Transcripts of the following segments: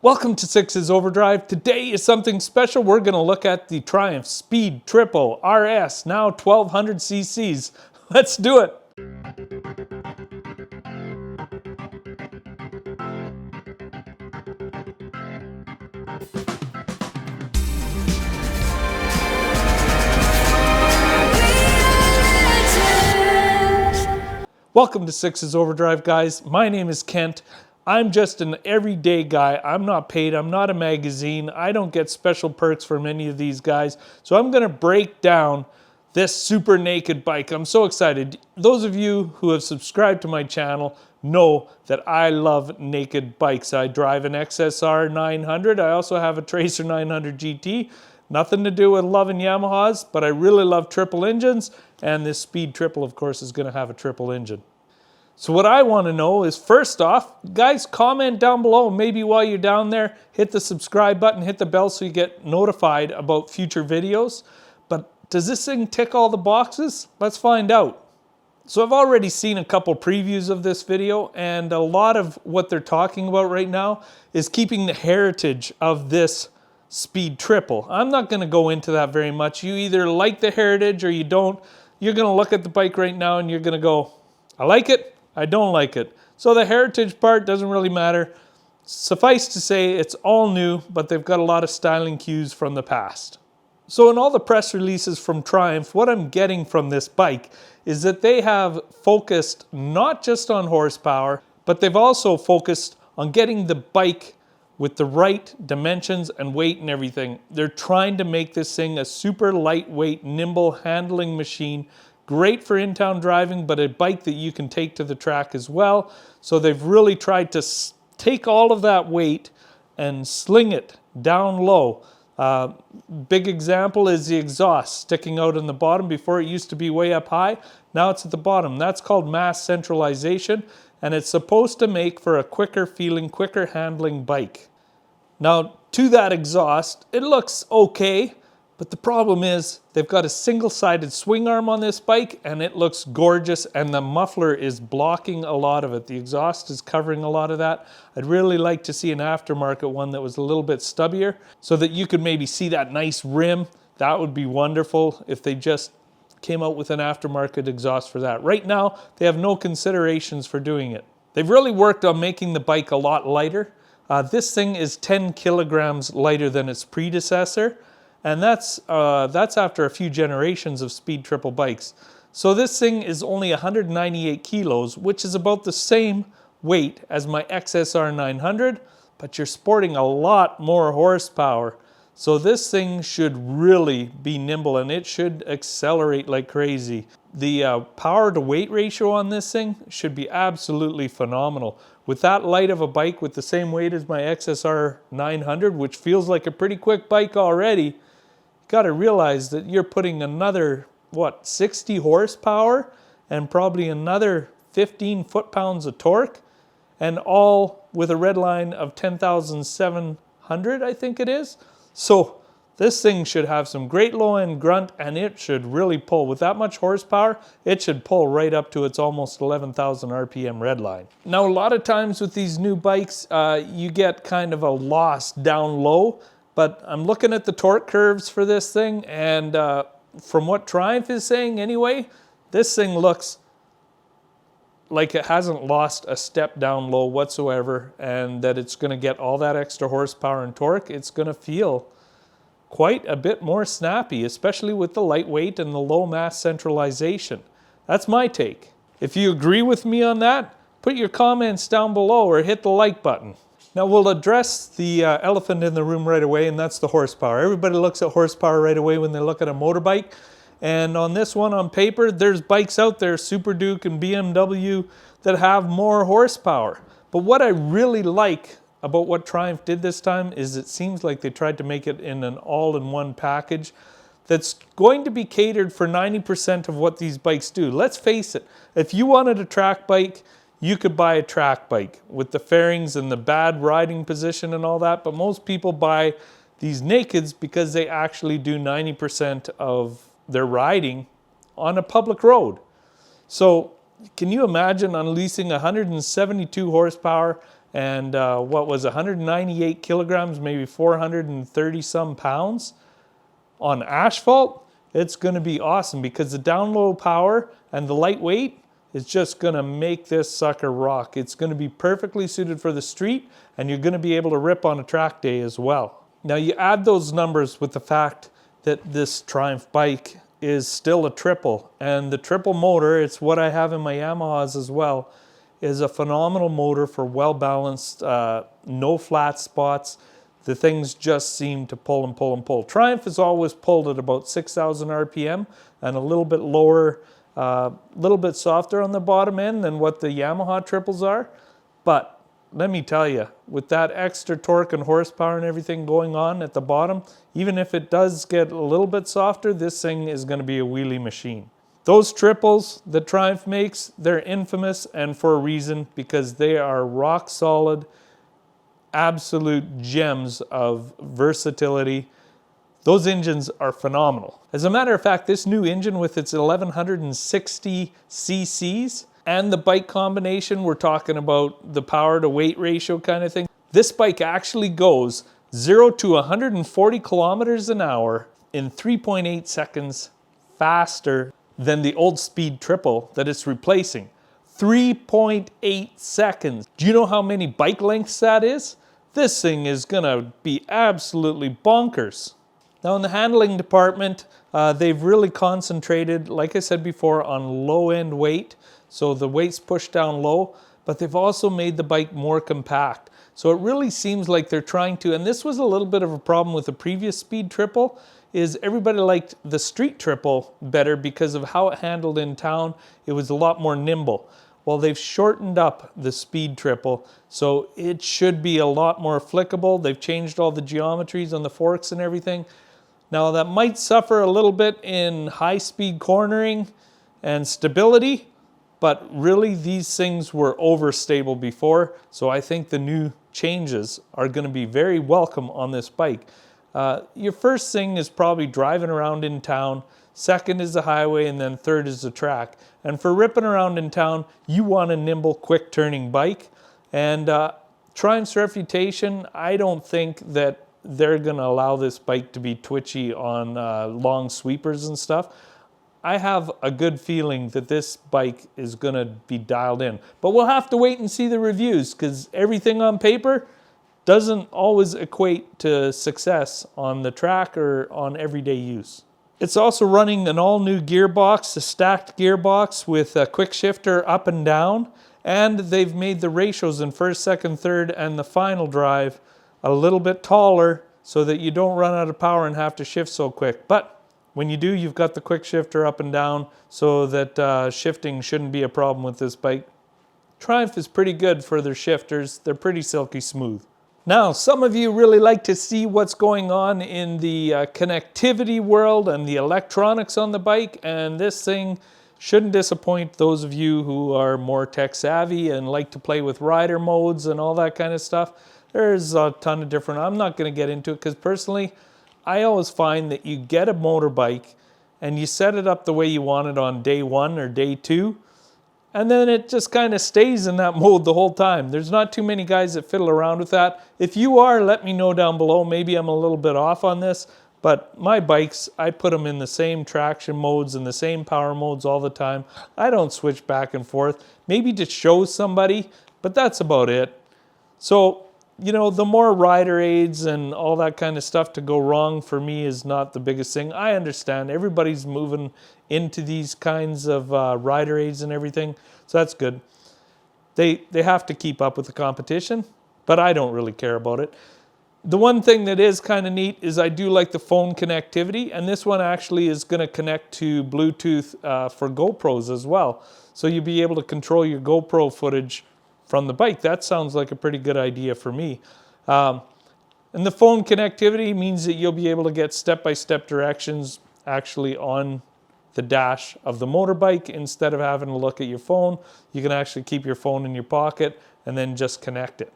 Welcome to Six's Overdrive. Today is something special. We're going to look at the Triumph Speed Triple RS, now 1200 cc's. Let's do it. Welcome to Six's Overdrive, guys. My name is Kent. I'm just an everyday guy. I'm not paid. I'm not a magazine. I don't get special perks from any of these guys. So I'm going to break down this super naked bike. I'm so excited. Those of you who have subscribed to my channel know that I love naked bikes. I drive an XSR 900. I also have a Tracer 900 GT. Nothing to do with loving Yamahas, but I really love triple engines. And this Speed Triple, of course, is going to have a triple engine. So what I want to know is, first off, guys, comment down below. Maybe while you're down there, hit the subscribe button, hit the bell so you get notified about future videos. But does this thing tick all the boxes? Let's find out. So I've already seen a couple previews of this video, and a lot of what they're talking about right now is keeping the heritage of this Speed Triple. I'm not going to go into that very much. You either like the heritage or you don't. You're going to look at the bike right now and you're going to go, I like it. I don't like it. So the heritage part doesn't really matter. Suffice to say, it's all new, but they've got a lot of styling cues from the past. So in all the press releases from Triumph, what I'm getting from this bike is that they have focused not just on horsepower, but they've also focused on getting the bike with the right dimensions and weight and everything. They're trying to make this thing a super lightweight, nimble handling machine. Great for in-town driving, but a bike that you can take to the track as well. So they've really tried to take all of that weight and sling it down low. Big example is the exhaust sticking out in the bottom. Before it used to be way up high. Now it's at the bottom. That's called mass centralization, and it's supposed to make for a quicker feeling, quicker handling bike. Now, to that exhaust, it looks okay. But the problem is they've got a single-sided swing arm on this bike, and it looks gorgeous, and the muffler is blocking a lot of it. The exhaust is covering a lot of that. I'd really like to see an aftermarket one that was a little bit stubbier so that you could maybe see that nice rim. That would be wonderful if they just came out with an aftermarket exhaust for that. Right now, they have no considerations for doing it. They've really worked on making the bike a lot lighter. This thing is 10 kilograms lighter than its predecessor. And that's after a few generations of Speed Triple bikes. So this thing is only 198 kilos, which is about the same weight as my XSR 900, but you're sporting a lot more horsepower. So this thing should really be nimble, and it should accelerate like crazy. The power to weight ratio on this thing should be absolutely phenomenal. With that light of a bike with the same weight as my XSR 900, which feels like a pretty quick bike already, got to realize that you're putting another, 60 horsepower and probably another 15 foot-pounds of torque, and all with a red line of 10,700, I think it is. So this thing should have some great low-end grunt, and it should really pull. With that much horsepower, it should pull right up to its almost 11,000 RPM red line. Now, a lot of times with these new bikes, you get kind of a loss down low. But I'm looking at the torque curves for this thing, and from what Triumph is saying anyway, this thing looks like it hasn't lost a step down low whatsoever, and that it's going to get all that extra horsepower and torque. It's going to feel quite a bit more snappy, especially with the lightweight and the low mass centralization. That's my take. If you agree with me on that, put your comments down below or hit the like button. Now we'll address the elephant in the room right away, and that's the horsepower. Everybody looks at horsepower right away when they look at a motorbike. And on this one, on paper, there's bikes out there, Super Duke and BMW, that have more horsepower. But what I really like about what Triumph did this time is it seems like they tried to make it in an all-in-one package that's going to be catered for 90% of what these bikes do. Let's face it, if you wanted a track bike, you could buy a track bike with the fairings and the bad riding position and all that, but most people buy these nakeds because they actually do 90% of their riding on a public road. So can you imagine unleashing 172 horsepower and what was 198 kilograms, maybe 430 some pounds on asphalt, it's going to be awesome because the down low power and the lightweight is just going to make this sucker rock. It's going to be perfectly suited for the street, and you're going to be able to rip on a track day as well. Now you add those numbers with the fact that this Triumph bike is still a triple, and the triple motor, it's what I have in my Yamahas as well, is a phenomenal motor for well-balanced, no flat spots. The things just seem to pull and pull and pull. Triumph has always pulled at about 6,000 RPM and a little bit lower, a little bit softer on the bottom end than what the Yamaha triples are. But let me tell you, with that extra torque and horsepower and everything going on at the bottom, even if it does get a little bit softer, this thing is going to be a wheelie machine. Those triples that Triumph makes, they're infamous, and for a reason, because they are rock solid, absolute gems of versatility. Those engines are phenomenal. As a matter of fact, this new engine with its 1160 cc's and the bike combination, we're talking about the power to weight ratio kind of thing. This bike actually goes 0 to 140 kilometers an hour in 3.8 seconds faster than the old speed triple that it's replacing. 3.8 seconds. Do you know how many bike lengths that is? This thing is gonna be absolutely bonkers. Now in the handling department, they've really concentrated, like I said before, on low end weight. So the weight's pushed down low, but they've also made the bike more compact. So it really seems like they're trying to, and this was a little bit of a problem with the previous speed triple, is everybody liked the street triple better because of how it handled in town. It was a lot more nimble. Well, they've shortened up the speed triple, so it should be a lot more flickable. They've changed all the geometries on the forks and everything. Now that might suffer a little bit in high speed cornering and stability, but really these things were overstable before, so I think the new changes are going to be very welcome on this bike. Your first thing is probably driving around in town, second is the highway, and then third is the track. And for ripping around in town, you want a nimble, quick turning bike. And Triumph's reputation, I don't think that they're going to allow this bike to be twitchy on long sweepers and stuff. I have a good feeling that this bike is going to be dialed in. But we'll have to wait and see the reviews, because everything on paper doesn't always equate to success on the track or on everyday use. It's also running an all-new gearbox, a stacked gearbox with a quick shifter up and down, and they've made the ratios in first, second, third, and the final drive a little bit taller so that you don't run out of power and have to shift so quick. But when you do, you've got the quick shifter up and down so that shifting shouldn't be a problem with this bike. Triumph is pretty good for their shifters. They're pretty silky smooth. Now, some of you really like to see what's going on in the connectivity world and the electronics on the bike, and this thing shouldn't disappoint those of you who are more tech savvy and like to play with rider modes and all that kind of stuff. There's a ton of different, I'm not going to get into it because personally, I always find that you get a motorbike and you set it up the way you want it on day one or day two, and then it just kind of stays in that mode the whole time. There's not too many guys that fiddle around with that. If you are, let me know down below. Maybe I'm a little bit off on this, but my bikes, I put them in the same traction modes and the same power modes all the time. I don't switch back and forth. Maybe to show somebody, but that's about it. So, you know, the more rider aids and all that kind of stuff to go wrong for me is not the biggest thing. I understand everybody's moving into these kinds of rider aids and everything, so that's good. They have to keep up with the competition, but I don't really care about it. The one thing that is kind of neat is I do like the phone connectivity, and this one actually is going to connect to Bluetooth for GoPros as well. So you'll be able to control your GoPro footage from the bike. That sounds like a pretty good idea for me. And the phone connectivity means that you'll be able to get step-by-step directions actually on the dash of the motorbike. Instead of having to look at your phone, you can actually keep your phone in your pocket and then just connect it.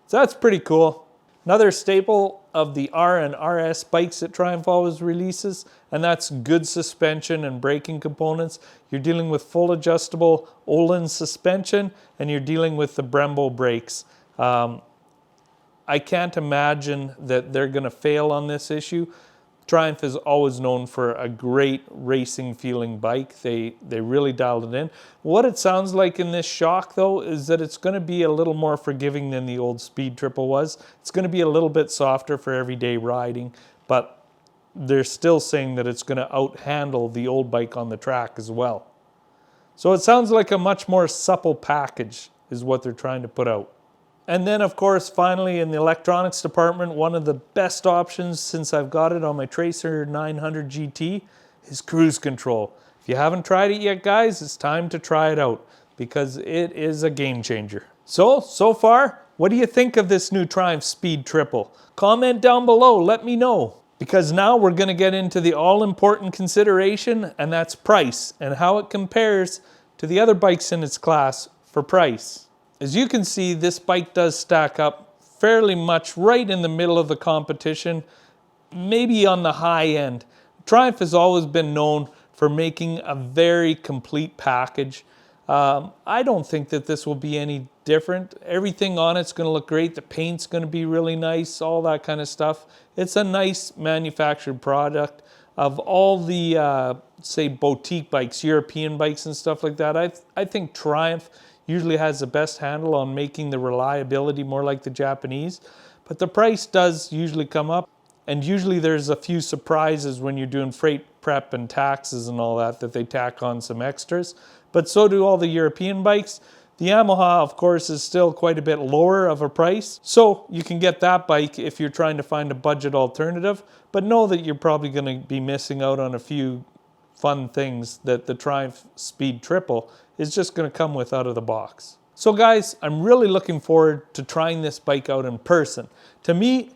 So that's pretty cool. Another staple of the R and RS bikes that Triumph always releases, and that's good suspension and braking components. You're dealing with full adjustable Öhlins suspension, and you're dealing with the Brembo brakes. I can't imagine that they're going to fail on this issue. Triumph is always known for a great racing feeling bike. They really dialed it in. What it sounds like in this shock though is that it's going to be a little more forgiving than the old Speed Triple was. It's going to be a little bit softer for everyday riding, but they're still saying that it's going to outhandle the old bike on the track as well. So it sounds like a much more supple package is what they're trying to put out. And then, of course, finally in the electronics department, one of the best options since I've got it on my Tracer 900 GT is cruise control. If you haven't tried it yet, guys, it's time to try it out because it is a game changer. So far, what do you think of this new Triumph Speed Triple? Comment down below, let me know. Because now we're going to get into the all-important consideration, and that's price and how it compares to the other bikes in its class for price. As you can see, this bike does stack up fairly much right in the middle of the competition, maybe on the high end. Triumph has always been known for making a very complete package. I don't think that this will be any different. Everything on it's going to look great. The paint's going to be really nice, all that kind of stuff. It's a nice manufactured product. Of all the, say, boutique bikes, European bikes and stuff like that, I think Triumph usually has the best handle on making the reliability more like the Japanese. But the price does usually come up. And usually there's a few surprises when you're doing freight prep and taxes and all that they tack on some extras. But so do all the European bikes. The Yamaha, of course, is still quite a bit lower of a price. So you can get that bike if you're trying to find a budget alternative. But know that you're probably going to be missing out on a few fun things that the Triumph Speed Triple is just going to come with out of the box. So guys, I'm really looking forward to trying this bike out in person. To me,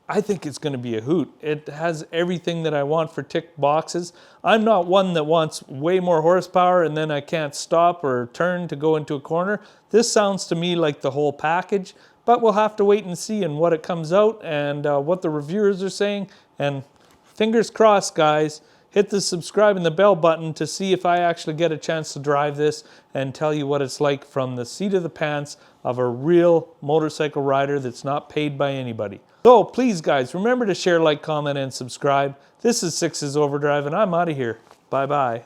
I think it's going to be a hoot. It has everything that I want for tick boxes. I'm not one that wants way more horsepower and then I can't stop or turn to go into a corner. This sounds to me like the whole package, but we'll have to wait and see and what it comes out and what the reviewers are saying. And fingers crossed, guys. Hit the subscribe and the bell button to see if I actually get a chance to drive this and tell you what it's like from the seat of the pants of a real motorcycle rider that's not paid by anybody. So please, guys, remember to share, like, comment, and subscribe. This is Six's Overdrive, and I'm out of here. Bye-bye.